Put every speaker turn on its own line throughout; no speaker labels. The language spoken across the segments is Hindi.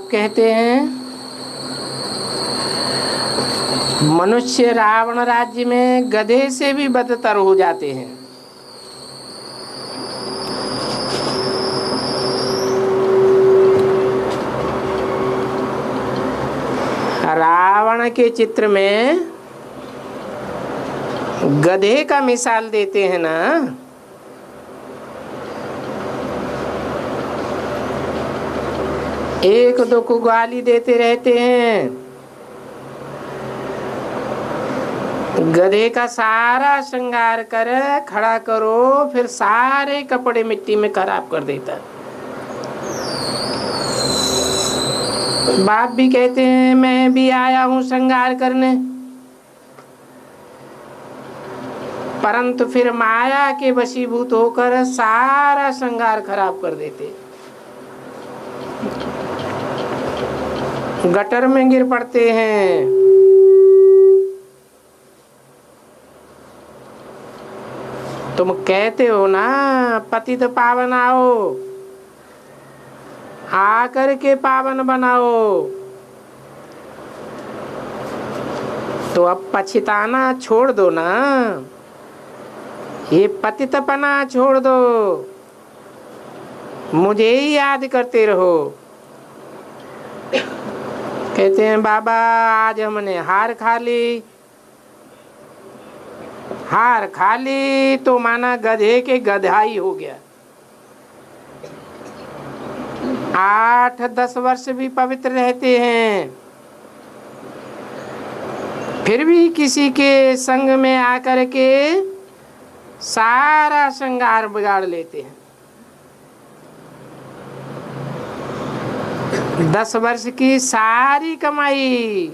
बाप कहते हैं मनुष्य रावण राज्य में गधे से भी बदतर हो जाते हैं। रावण के चित्र में गधे का मिसाल देते हैं ना, एक दो को गाली देते रहते हैं। गधे का सारा श्रृंगार कर खड़ा करो, फिर सारे कपड़े मिट्टी में खराब कर देता। बाप भी कहते हैं मैं भी आया हूं श्रृंगार करने, परंतु फिर माया के वशीभूत होकर सारा श्रृंगार खराब कर देते, गटर में गिर पड़ते हैं। तुम कहते हो ना पतित पावन आओ, आकर के पावन बनाओ, तो अब पछताना छोड़ दो ना, ये पतितपना छोड़ दो, मुझे ही याद करते रहो। कहते हैं बाबा आज हमने हार खा ली, हार खा ली तो माना गधे के गधाई हो गया। 8-10 वर्ष भी पवित्र रहते हैं, फिर भी किसी के संग में आकर के सारा श्रृंगार बिगाड़ लेते हैं। 10 वर्ष की सारी कमाई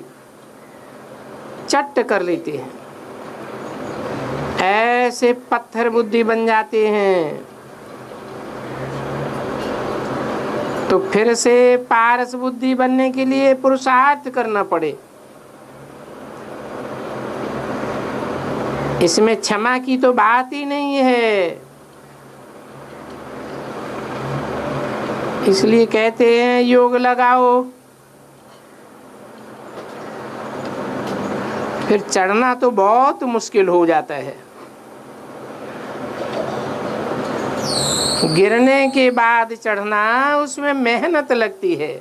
चट कर लेते हैं, ऐसे पत्थर बुद्धि बन जाते हैं। तो फिर से पारस बुद्धि बनने के लिए पुरुषार्थ करना पड़े। इसमें क्षमा की तो बात ही नहीं है। इसलिए कहते हैं योग लगाओ, फिर चढ़ना तो बहुत मुश्किल हो जाता है। गिरने के बाद चढ़ना उसमें मेहनत लगती है।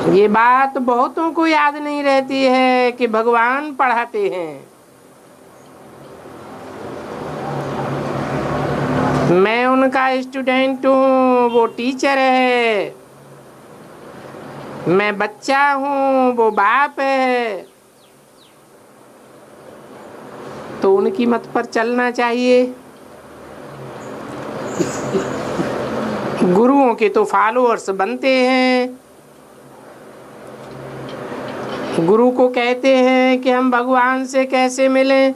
ये बात बहुतों को याद नहीं रहती है कि भगवान पढ़ाते हैं। मैं उनका स्टूडेंट हूँ, वो टीचर है। मैं बच्चा हूँ, वो बाप है। तो उनकी मत पर चलना चाहिए। गुरुओं के तो फॉलोअर्स बनते हैं। गुरु को कहते हैं कि हम भगवान से कैसे मिलें,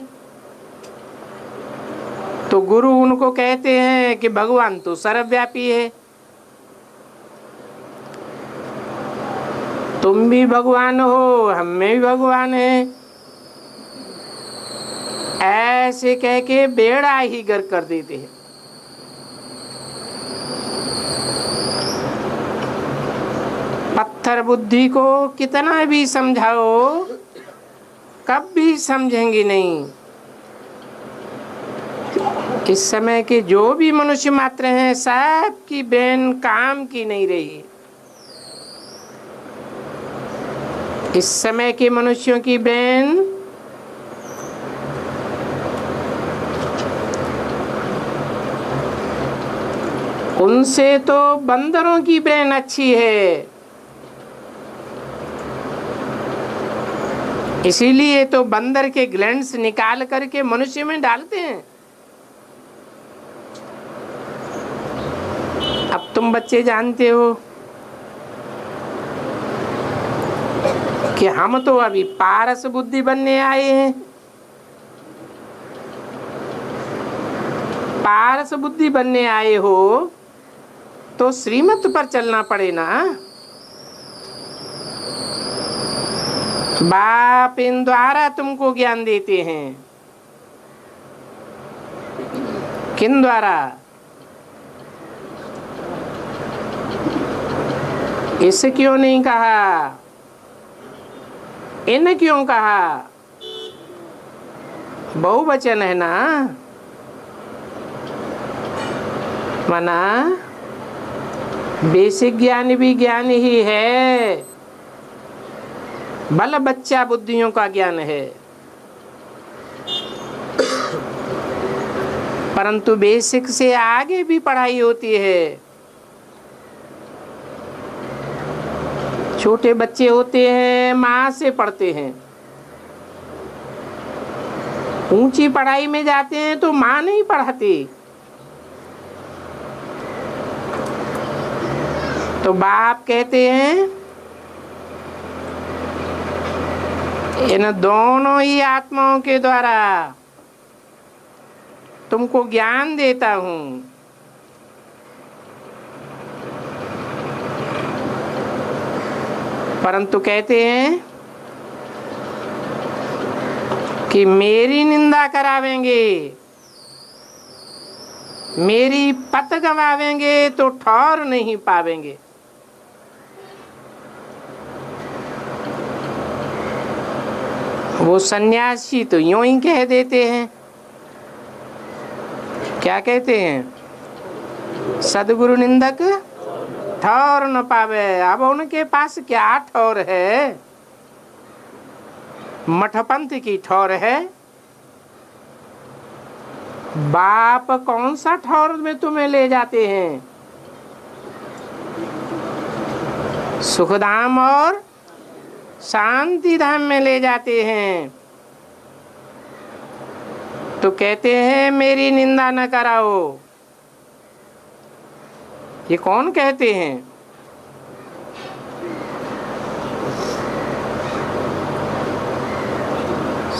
तो गुरु उनको कहते हैं कि भगवान तो सर्वव्यापी है, तुम भी भगवान हो, हम में भी भगवान है। ऐसे कह के बेड़ा ही गर्क कर देते हैं। पत्थर बुद्धि को कितना भी समझाओ कभी समझेंगे नहीं। इस समय के जो भी मनुष्य मात्र हैं, सब की ब्रेन काम की नहीं रही। इस समय के मनुष्यों की ब्रेन उनसे तो बंदरों की ब्रेन अच्छी है। इसीलिए तो बंदर के ग्लैंड्स निकाल करके मनुष्य में डालते हैं। अब तुम बच्चे जानते हो कि हम तो अभी पारस बुद्धि बनने आए हैं। पारस बुद्धि बनने आए हो तो श्रीमत पर चलना पड़े ना। बाप इन द्वारा तुमको ज्ञान देते हैं। किन द्वारा? इस क्यों नहीं कहा, इन क्यों कहा? बहुवचन है ना। माना बेसिक ज्ञान भी ज्ञान ही है, बल बच्चा बुद्धियों का ज्ञान है, परंतु बेसिक से आगे भी पढ़ाई होती है। छोटे बच्चे होते हैं, माँ से पढ़ते हैं, ऊंची पढ़ाई में जाते हैं तो माँ नहीं पढ़ाती, तो बाप कहते हैं इन दोनों ही आत्माओं के द्वारा तुमको ज्ञान देता हूं। परंतु कहते हैं कि मेरी निंदा करावेंगे, मेरी पत गवावेंगे तो ठौर नहीं पावेंगे। वो सन्यासी तो यूं ही कह देते हैं, क्या कहते हैं? सदगुरु निंदक ठौर न पावे। अब उनके पास क्या ठौर है? मठपंथ की ठौर है। बाप कौन सा ठौर में तुम्हें ले जाते हैं? सुखधाम और शांति धाम में ले जाते हैं। तो कहते हैं मेरी निंदा न कराओ। ये कौन कहते हैं?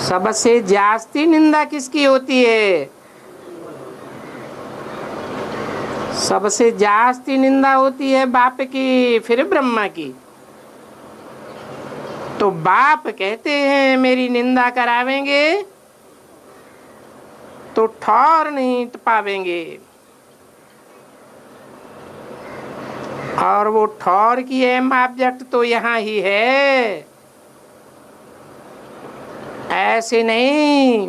सबसे जास्ती निंदा किसकी होती है? सबसे जास्ती निंदा होती है बाप की, फिर ब्रह्मा की। तो बाप कहते हैं मेरी निंदा करावेंगे तो ठौर नहीं पावेंगे। और वो ठौर की अहम ऑब्जेक्ट तो यहाँ ही है, ऐसे नहीं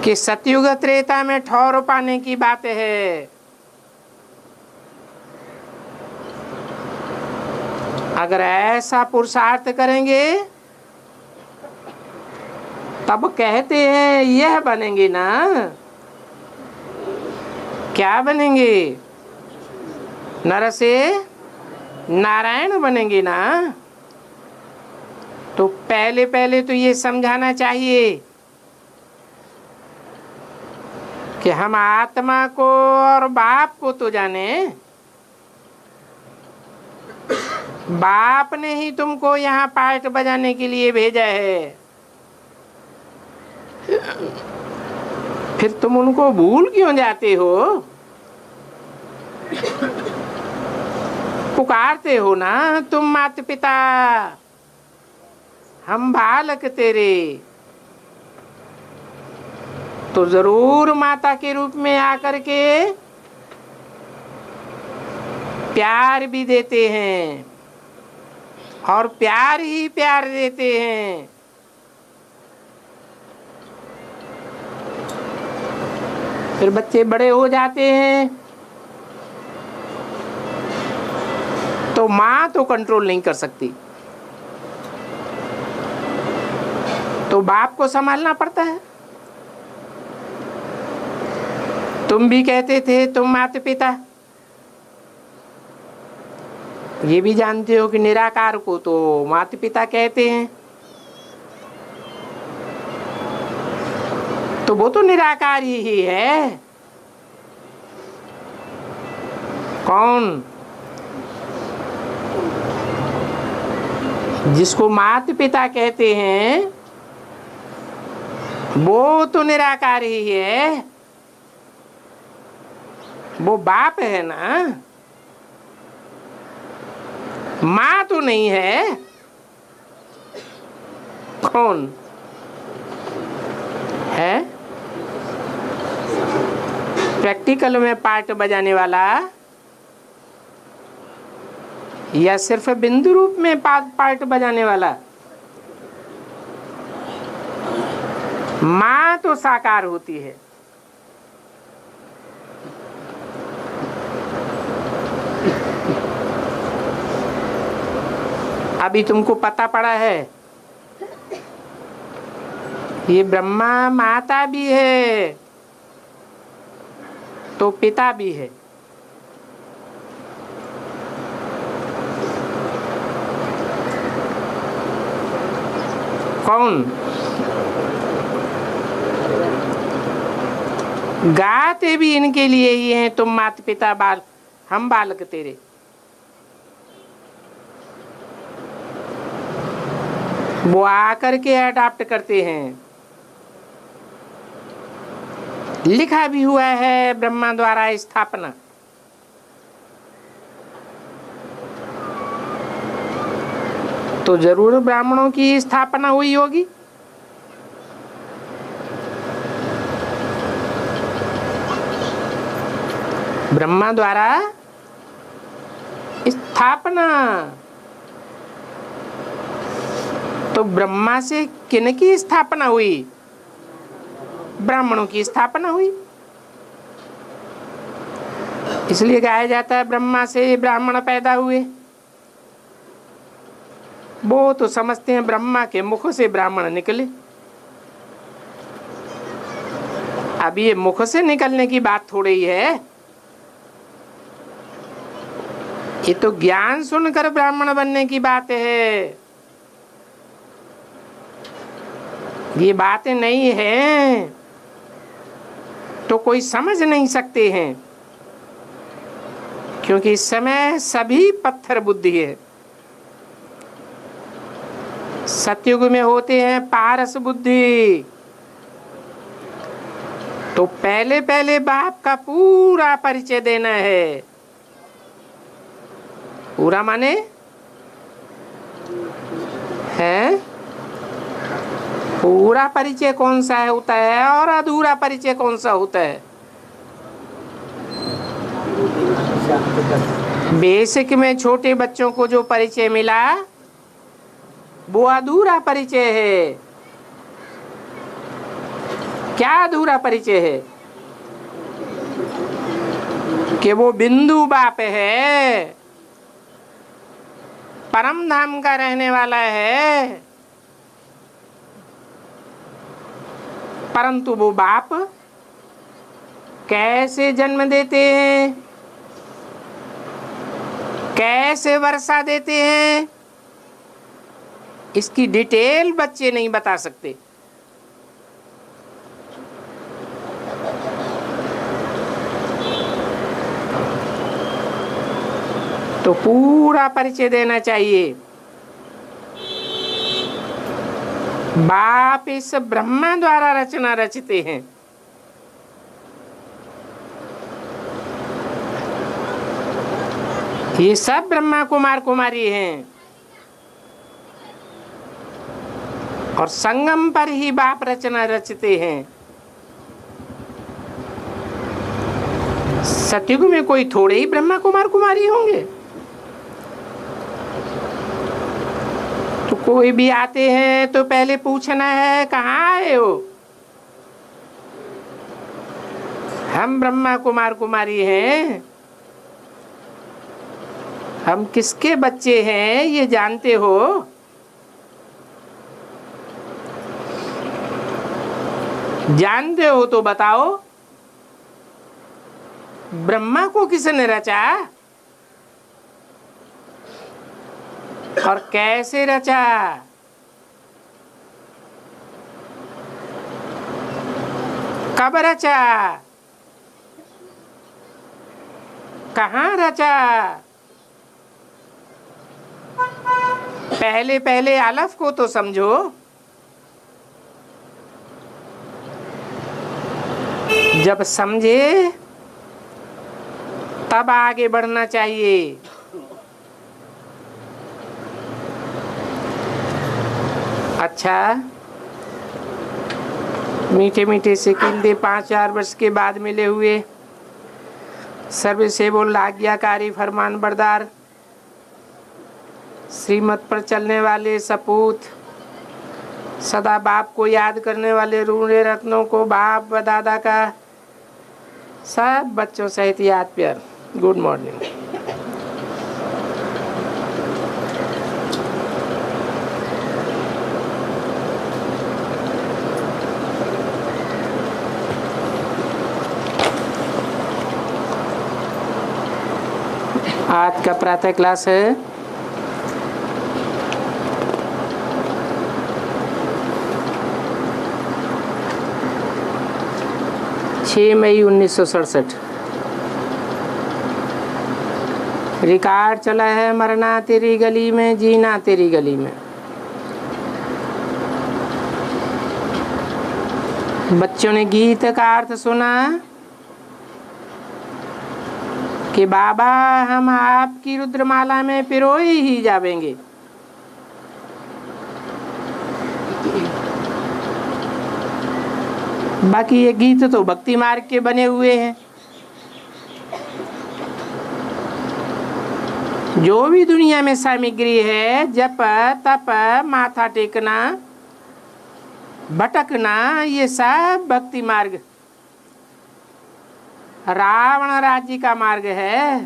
कि सतयुग त्रेता में ठौर पाने की बात है। अगर ऐसा पुरुषार्थ करेंगे तब कहते हैं यह बनेंगे ना। क्या बनेंगे? नर से नारायण बनेंगे ना। तो पहले पहले तो ये समझाना चाहिए कि हम आत्मा को और बाप को तो जाने। बाप ने ही तुमको यहाँ पार्ट बजाने के लिए भेजा है, फिर तुम उनको भूल क्यों जाते हो? पुकारते हो ना तुम माता पिता, हम बालक तेरे। तो जरूर माता के रूप में आकर के प्यार भी देते हैं और प्यार ही प्यार देते हैं। फिर बच्चे बड़े हो जाते हैं तो माँ तो कंट्रोल नहीं कर सकती, तो बाप को संभालना पड़ता है। तुम भी कहते थे तुम माता पिता, ये भी जानते हो कि निराकार को तो माता पिता कहते हैं। तो वो तो निराकार ही है। कौन? जिसको माता पिता कहते हैं वो तो निराकार ही है। वो बाप है ना, माँ तो नहीं है। कौन है? प्रैक्टिकल में पार्ट बजाने वाला या सिर्फ बिंदु रूप में पार्ट बजाने वाला? माँ तो साकार होती है। अभी तुमको पता पड़ा है ये ब्रह्मा माता भी है तो पिता भी है। कौन? गाते भी इनके लिए ही हैं, तुम माता पिता बाल, हम बालक तेरे। वो आकर के अडॉप्ट करते हैं। लिखा भी हुआ है ब्रह्मा द्वारा स्थापना। तो जरूर ब्राह्मणों की स्थापना हुई होगी। ब्रह्मा द्वारा स्थापना। तो ब्रह्मा से किन की स्थापना हुई? ब्राह्मणों की स्थापना हुई। इसलिए कहा जाता है ब्रह्मा से ब्राह्मण पैदा हुए। वो तो समझते हैं ब्रह्मा के मुख से ब्राह्मण निकले। अब ये मुख से निकलने की बात थोड़ी ही है, ये तो ज्ञान सुनकर ब्राह्मण बनने की बात है। ये बातें नहीं है तो कोई समझ नहीं सकते हैं, क्योंकि इस समय सभी पत्थर बुद्धि है। सतयुग में होते हैं पारस बुद्धि। तो पहले पहले बाप का पूरा परिचय देना है। पूरा माने है पूरा परिचय कौन सा है होता है और अधूरा परिचय कौन सा होता है। बेसिक में छोटे बच्चों को जो परिचय मिला वो अधूरा परिचय है। क्या अधूरा परिचय है? कि वो बिंदु बाप है, परम धाम का रहने वाला है, परंतु वो बाप कैसे जन्म देते हैं, कैसे वर्षा देते हैं, इसकी डिटेल बच्चे नहीं बता सकते। तो पूरा परिचय देना चाहिए। बाप इस ब्रह्मा द्वारा रचना रचते हैं। ये सब ब्रह्मा कुमार कुमारी हैं और संगम पर ही बाप रचना रचते हैं। सतयुग में कोई थोड़े ही ब्रह्मा कुमार कुमारी होंगे। तो कोई भी आते हैं तो पहले पूछना है कहाँ आए हो? हम ब्रह्मा कुमार कुमारी हैं। हम किसके बच्चे हैं ये जानते हो? जानते हो तो बताओ। ब्रह्मा को किसने रचा और कैसे रचा? कब रचा? कहाँ रचा? पहले पहले अलफ को तो समझो। जब समझे तब आगे बढ़ना चाहिए। अच्छा, मीठे मीठे से किंदे 5-4 वर्ष के बाद मिले हुए सर्व से बोल आज्ञाकारी फरमान बरदार श्रीमत पर चलने वाले सपूत, सदा बाप को याद करने वाले रूढ़े रत्नों को बाप व दादा का सब बच्चों सहित याद प्यार गुड मॉर्निंग। आज का प्रातः क्लास है 6 मई 1967। रिकॉर्ड चला है मरना तेरी गली में, जीना तेरी गली में। बच्चों ने गीत का अर्थ सुना कि बाबा हम आपकी रुद्रमाला में पिरोए ही जावेंगे। बाकी ये गीत तो भक्ति मार्ग के बने हुए हैं। जो भी दुनिया में सामग्री है, जप तप माथा टेकना भटकना, ये सब भक्ति मार्ग रावण राज्य का मार्ग है।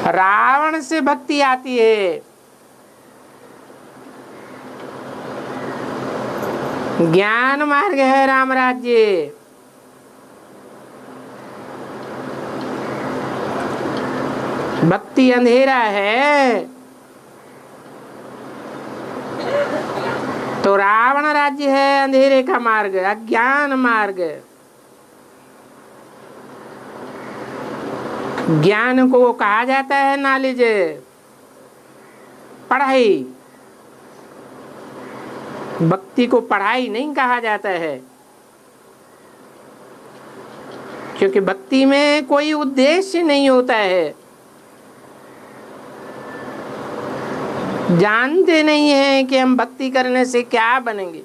रावण से भक्ति आती है। ज्ञान मार्ग है राम राज्य। भक्ति अंधेरा है तो रावण राज्य है अंधेरे का मार्ग, अज्ञान मार्ग। ज्ञान को कहा जाता है नॉलेज, पढ़ाई। भक्ति को पढ़ाई नहीं कहा जाता है, क्योंकि भक्ति में कोई उद्देश्य नहीं होता है। जानते नहीं हैं कि हम भक्ति करने से क्या बनेंगे।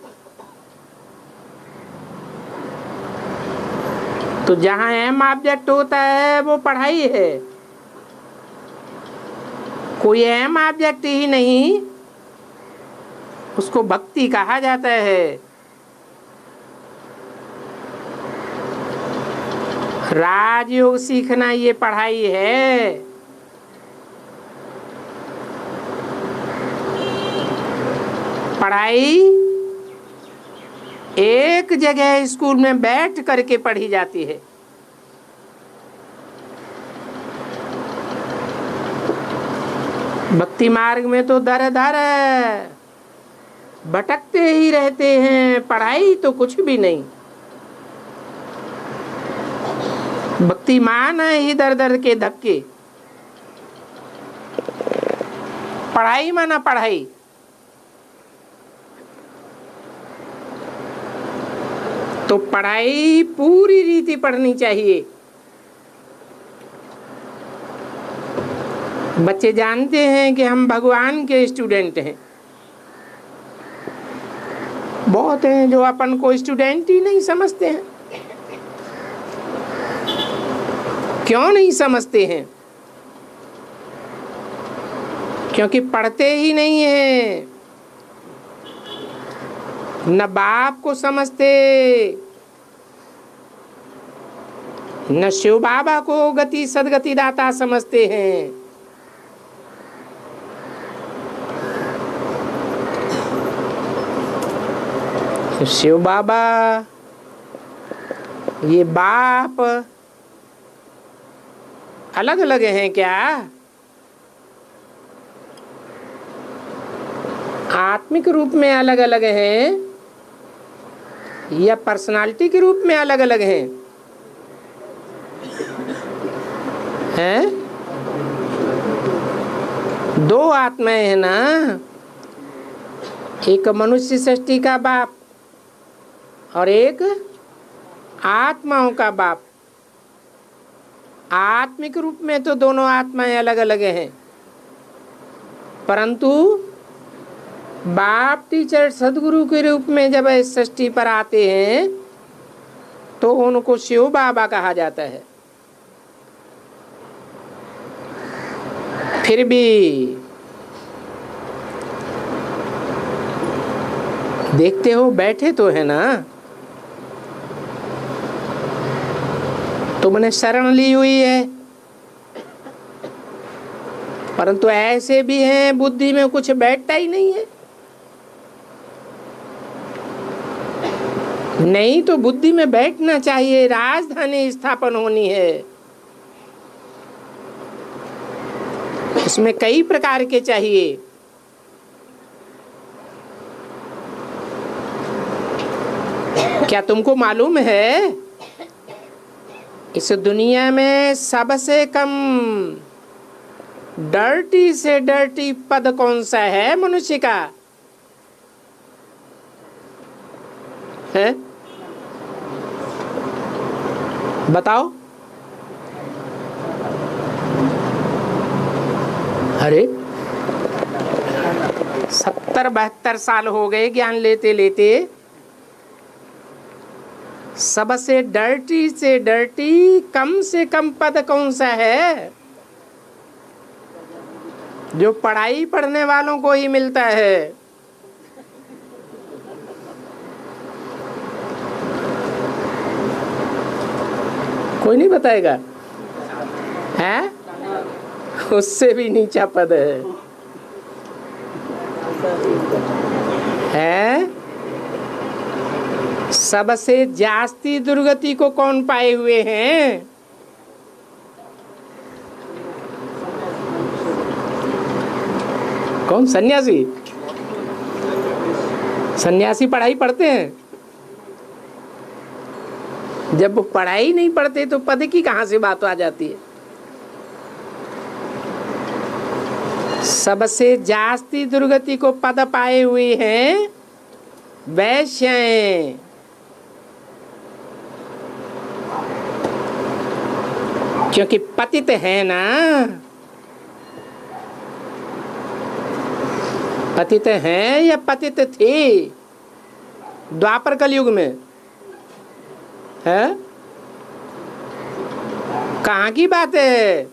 तो जहां एम ऑब्जेक्ट होता है वो पढ़ाई है। कोई एम ऑब्जेक्ट ही नहीं, उसको भक्ति कहा जाता है। राजयोग सीखना ये पढ़ाई है। पढ़ाई एक जगह स्कूल में बैठ करके पढ़ी जाती है। भक्ति मार्ग में तो दर दर भटकते ही रहते हैं, पढ़ाई तो कुछ भी नहीं। भक्ति मान है ही दर दर के धक्के, पढ़ाई माना पढ़ाई। तो पढ़ाई पूरी रीति पढ़नी चाहिए। बच्चे जानते हैं कि हम भगवान के स्टूडेंट हैं। बहुत हैं जो अपन को स्टूडेंट ही नहीं समझते हैं। क्यों नहीं समझते हैं? क्योंकि पढ़ते ही नहीं हैं। न बाप को समझते, न शिव बाबा को गति सदगति दाता समझते हैं। शिव बाबा ये बाप अलग अलग हैं क्या? आत्मिक रूप में अलग अलग हैं या पर्सनालिटी के रूप में अलग अलग हैं? हैं? दो आत्माएं हैं ना। एक मनुष्य सृष्टि का बाप और एक आत्माओं का बाप। आत्मिक रूप में तो दोनों आत्माएं अलग अलग हैं, परंतु बाप टीचर सदगुरु के रूप में जब इस सृष्टि पर आते हैं तो उनको शिव बाबा कहा जाता है। फिर भी देखते हो बैठे तो है ना, तुमने शरण ली हुई है, परंतु ऐसे भी हैं बुद्धि में कुछ बैठता ही नहीं है। नहीं तो बुद्धि में बैठना चाहिए, राजधानी स्थापन होनी है। उसमें कई प्रकार के चाहिए। क्या तुमको मालूम है इस दुनिया में सबसे कम डर्टी से डर्टी पद कौन सा है मनुष्य का? है? बताओ। अरे 70-72 साल हो गए ज्ञान लेते लेते, सबसे डर्टी से डर्टी कम से कम पद कौन सा है जो पढ़ाई पढ़ने वालों को ही मिलता है? कोई नहीं बताएगा? है? उससे भी नीचा पद है? सबसे जास्ती दुर्गति को कौन पाए हुए हैं? कौन? सन्यासी। सन्यासी पढ़ाई पढ़ते हैं? जब वो पढ़ाई नहीं पढ़ते तो पद की कहां से बात आ जाती है? सबसे जास्ती दुर्गति को पद पाए हुए हैं वैश्य। क्योंकि पतित है ना, पतित हैं या पतित थे द्वापर कलयुग में? है? कहाँ की बात है?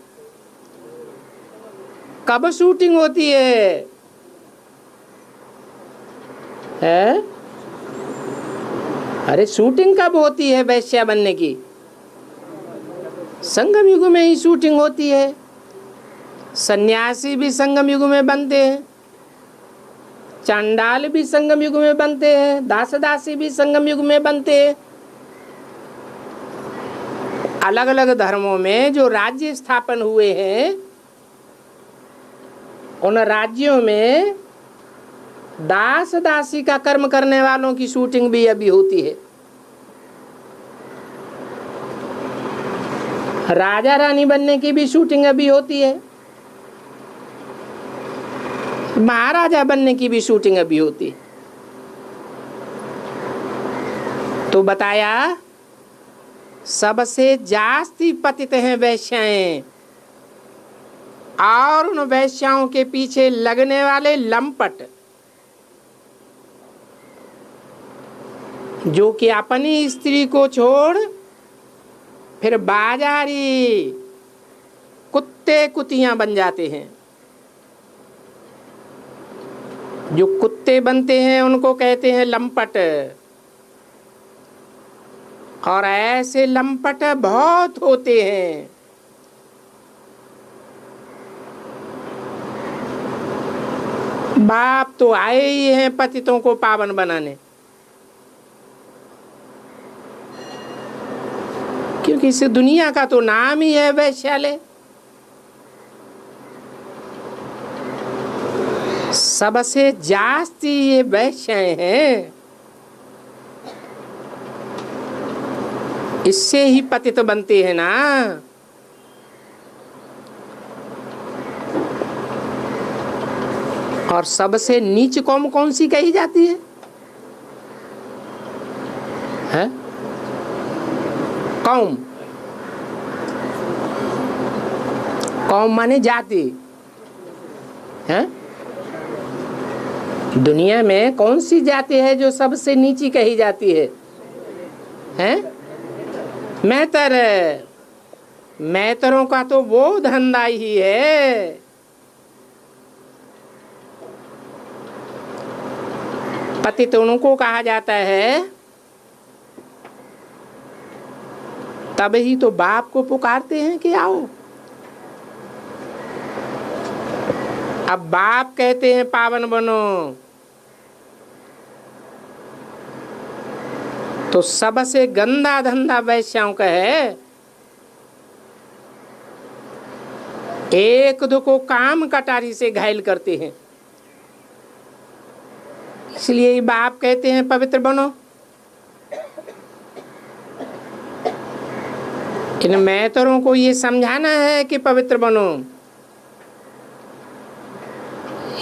कब शूटिंग होती है? है? अरे शूटिंग कब होती है वैश्या बनने की? संगम युग में ही शूटिंग होती है। सन्यासी भी संगम युग में बनते हैं, चांडाल भी संगम युग में बनते हैं, दास दासी भी संगम युग में बनते हैं। अलग अलग धर्मों में जो राज्य स्थापन हुए हैं, उन राज्यों में दास दासी का कर्म करने वालों की शूटिंग भी अभी होती है। राजा रानी बनने की भी शूटिंग अभी होती है, महाराजा बनने की भी शूटिंग अभी होती है। तो बताया सबसे जास्ती पतित हैं वैश्याएं, और उन वैश्याओं के पीछे लगने वाले लंपट जो कि अपनी स्त्री को छोड़ फिर बाजारी कुत्ते कुतियां बन जाते हैं। जो कुत्ते बनते हैं उनको कहते हैं लंपट, और ऐसे लंपट बहुत होते हैं। बाप तो आए ही हैं पतितों को पावन बनाने, क्योंकि इस दुनिया का तो नाम ही है वैश्यालय। सबसे जास्ती ये वैश्याएं हैं, इससे ही पतित बनते हैं ना। और सबसे नीच कौम कौन सी कही जाती है? हैं? कौम, कौम माने जाति। हैं? दुनिया में कौन सी जाति है जो सबसे नीची कही जाती है? हैं? मैतर। मैतरों का तो वो धंधा ही है पतित उनको कहा जाता है, तब ही तो बाप को पुकारते हैं कि आओ। अब बाप कहते हैं पावन बनो, तो सबसे गंदा धंधा वैश्याओं का है। एक दो को काम कटारी से घायल करते हैं, इसलिए बाप कहते हैं पवित्र बनो। इन मैतरों को ये समझाना है कि पवित्र बनो,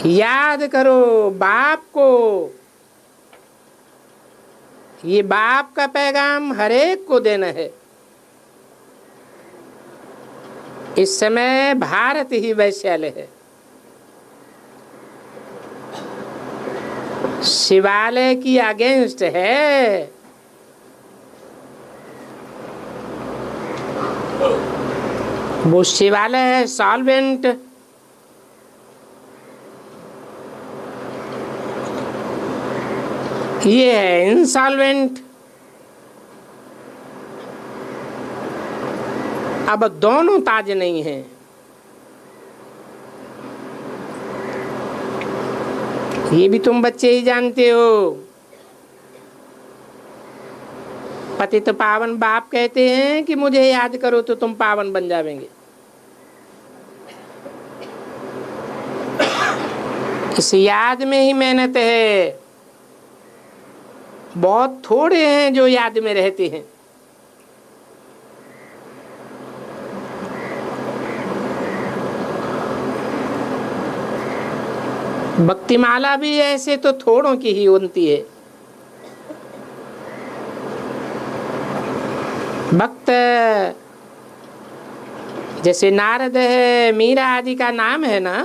याद करो बाप को। ये बाप का पैगाम हर एक को देना है। इस समय भारत ही वैश्यालय है। शिवालय की अगेंस्ट है। वो शिवालय है सॉल्वेंट, ये है इंसॉल्वेंट। अब दोनों ताज नहीं हैं। ये भी तुम बच्चे ही जानते हो। पतित पावन बाप कहते हैं कि मुझे याद करो तो तुम पावन बन जावेंगे। इस याद में ही मेहनत है। बहुत थोड़े हैं जो याद में रहते हैं। भक्तिमाला भी ऐसे तो थोड़ों की ही बनती है। भक्त जैसे नारद है, मीरा आदि का नाम है ना,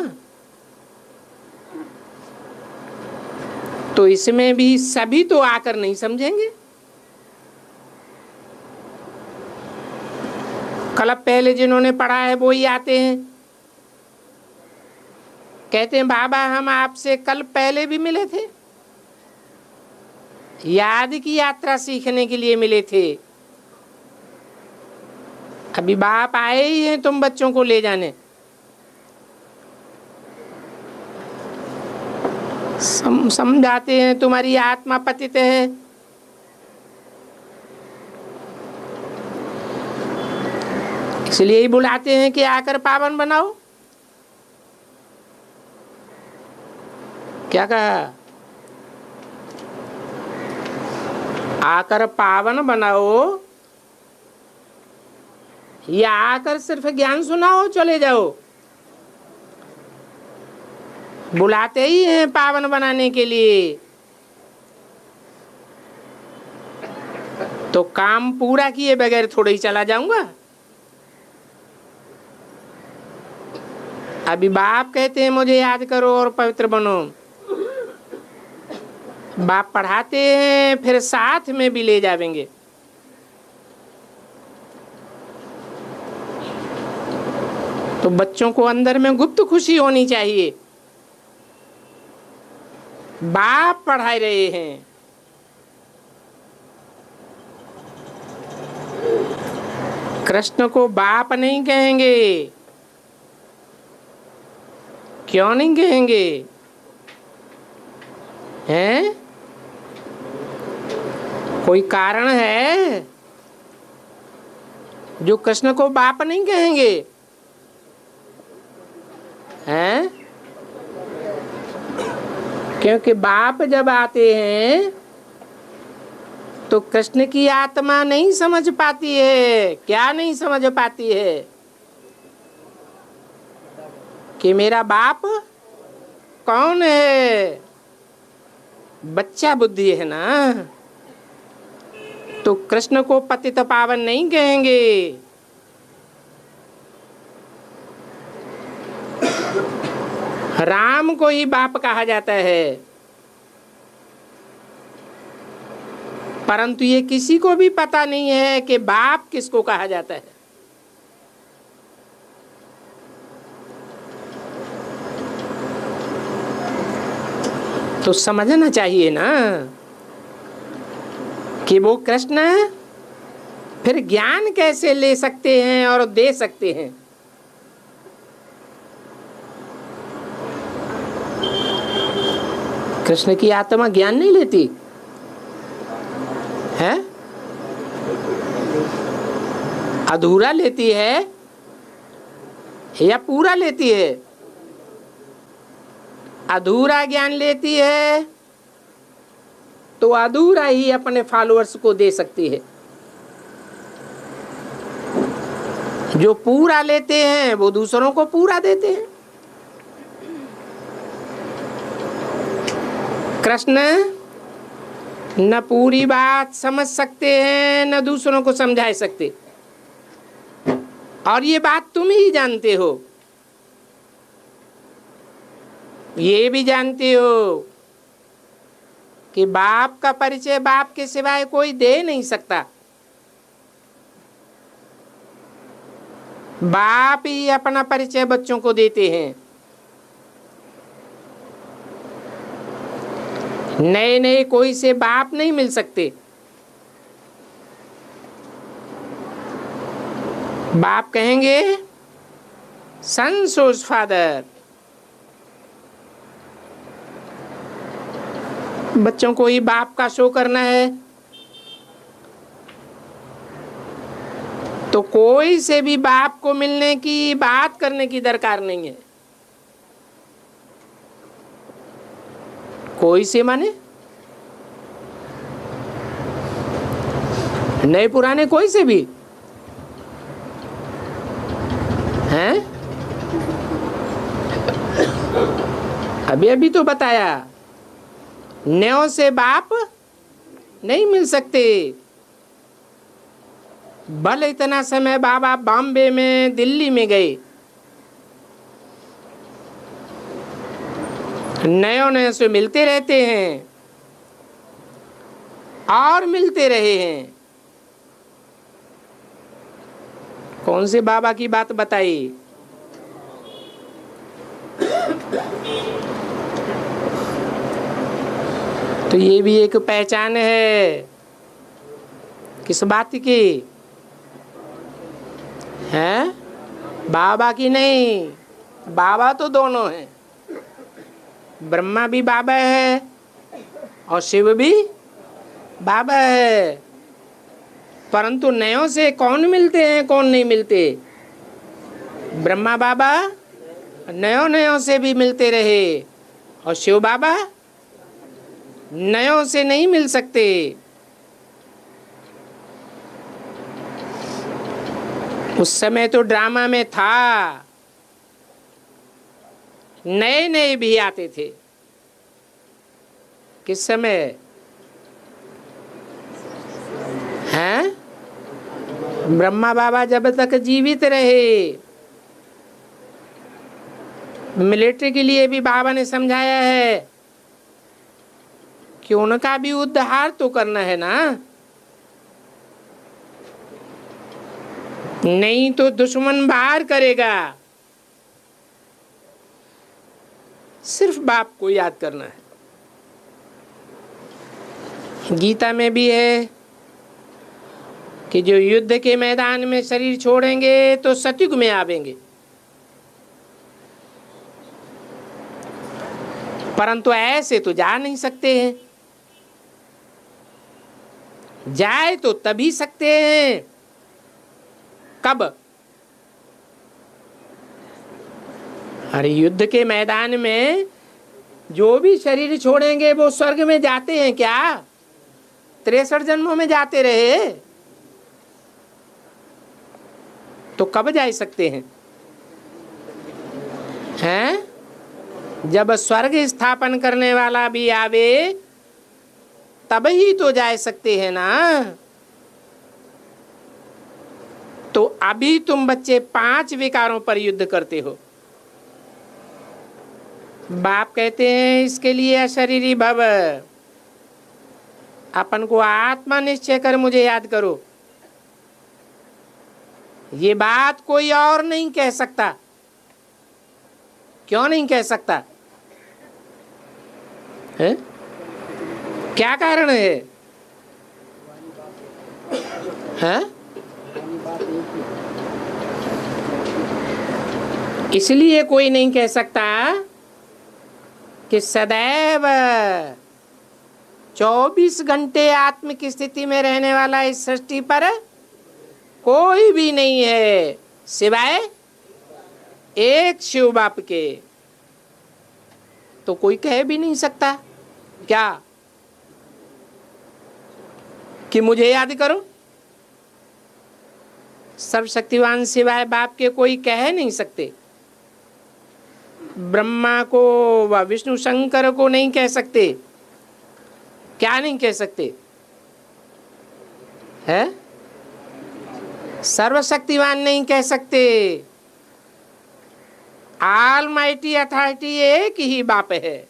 तो इसमें भी सभी तो आकर नहीं समझेंगे। कल पहले जिन्होंने पढ़ा है वो ही आते हैं, कहते हैं बाबा हम आपसे कल पहले भी मिले थे, याद की यात्रा सीखने के लिए मिले थे। अभी बाप आए ही हैं तुम बच्चों को ले जाने। समझाते हैं तुम्हारी आत्मा पतित है, इसलिए ही बुलाते हैं कि आकर पावन बनाओ। क्या कहा? आकर पावन बनाओ या आकर सिर्फ ज्ञान सुनाओ चले जाओ? बुलाते ही हैं पावन बनाने के लिए। तो काम पूरा किए बगैर थोड़ा ही चला जाऊंगा। अभी बाप कहते हैं मुझे याद करो और पवित्र बनो। बाप पढ़ाते हैं फिर साथ में भी ले जाएंगे। तो बच्चों को अंदर में गुप्त खुशी होनी चाहिए। बाप पढ़ा रहे हैं, कृष्ण को बाप नहीं कहेंगे। क्यों नहीं कहेंगे? हैं? कोई कारण है जो कृष्ण को बाप नहीं कहेंगे? हैं? क्योंकि बाप जब आते हैं तो कृष्ण की आत्मा नहीं समझ पाती है। क्या नहीं समझ पाती है? कि मेरा बाप कौन है। बच्चा बुद्धि है ना, तो कृष्ण को पतित पावन नहीं कहेंगे। राम को ही बाप कहा जाता है, परंतु ये किसी को भी पता नहीं है कि बाप किसको कहा जाता है। तो समझना चाहिए ना कि वो कृष्ण फिर ज्ञान कैसे ले सकते हैं और दे सकते हैं। कृष्ण की आत्मा ज्ञान नहीं लेती है, अधूरा लेती है या पूरा लेती है? अधूरा ज्ञान लेती है तो अधूरा ही अपने फॉलोअर्स को दे सकती है। जो पूरा लेते हैं वो दूसरों को पूरा देते हैं। कृष्ण न पूरी बात समझ सकते हैं न दूसरों को समझा सकते, और ये बात तुम ही जानते हो, ये भी जानते हो कि बाप का परिचय बाप के सिवाय कोई दे नहीं सकता। बाप ही अपना परिचय बच्चों को देते हैं। नए नए कोई से बाप नहीं मिल सकते। बाप कहेंगे सन शोज फादर। बच्चों को ही बाप का शो करना है तो कोई से भी बाप को मिलने की बात करने की दरकार नहीं है। कोई से माने नए पुराने कोई से भी हैं? अभी अभी तो बताया नयों से बाप नहीं मिल सकते। भले इतना समय बाबा बॉम्बे में दिल्ली में गए, नयों नयों से मिलते रहते हैं और मिलते रहे हैं। कौन से बाबा की बात बताई? तो ये भी एक पहचान है किस बात की है? बाबा की नहीं, बाबा तो दोनों हैं। ब्रह्मा भी बाबा है और शिव भी बाबा है, परंतु नयों से कौन मिलते हैं कौन नहीं मिलते? ब्रह्मा बाबा नयों नयों से भी मिलते रहे और शिव बाबा नयों से नहीं मिल सकते। उस समय तो ड्रामा में था, नए नए भी आते थे। किस समय हैं? ब्रह्मा बाबा जब तक जीवित रहे। मिलिट्री के लिए भी बाबा ने समझाया है कि उनका भी उद्धार तो करना है ना, नहीं तो दुश्मन बाहर करेगा। सिर्फ बाप को याद करना है। गीता में भी है कि जो युद्ध के मैदान में शरीर छोड़ेंगे तो सतयुग में आवेंगे, परंतु ऐसे तो जा नहीं सकते हैं। जाए तो तभी सकते हैं। कब? अरे युद्ध के मैदान में जो भी शरीर छोड़ेंगे वो स्वर्ग में जाते हैं क्या? 63 जन्मों में जाते रहे, तो कब जा सकते हैं? हैं? जब स्वर्ग स्थापन करने वाला भी आवे तब ही तो जा सकते हैं ना। तो अभी तुम बच्चे 5 विकारों पर युद्ध करते हो। बाप कहते हैं इसके लिए अशरीरी भव, अपन को आत्मा निश्चय कर मुझे याद करो। ये बात कोई और नहीं कह सकता। क्यों नहीं कह सकता है? क्या कारण है? हैं? इसलिए कोई नहीं कह सकता कि सदैव 24 घंटे आत्म की स्थिति में रहने वाला इस सृष्टि पर कोई भी नहीं है सिवाय एक शिव बाप के। तो कोई कह भी नहीं सकता क्या कि मुझे याद करो। सर्वशक्तिवान सिवाय बाप के कोई कह नहीं सकते। ब्रह्मा को व विष्णु शंकर को नहीं कह सकते। क्या नहीं कह सकते है? सर्वशक्तिवान नहीं कह सकते। ऑलमाइटी अथॉरिटी एक ही बाप है।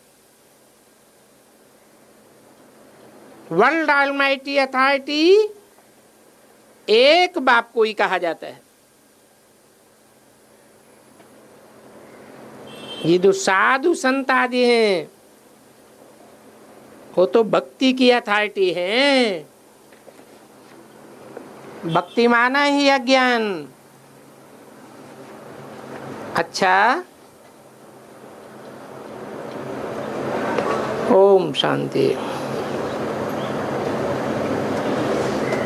वर्ल्ड ऑलमाइटी अथॉरिटी एक बाप को ही कहा जाता है। ये जो साधु संत आदि हैं वो तो भक्ति की अथॉरिटी है। भक्ति माना ही अज्ञान। अच्छा, ओम शांति।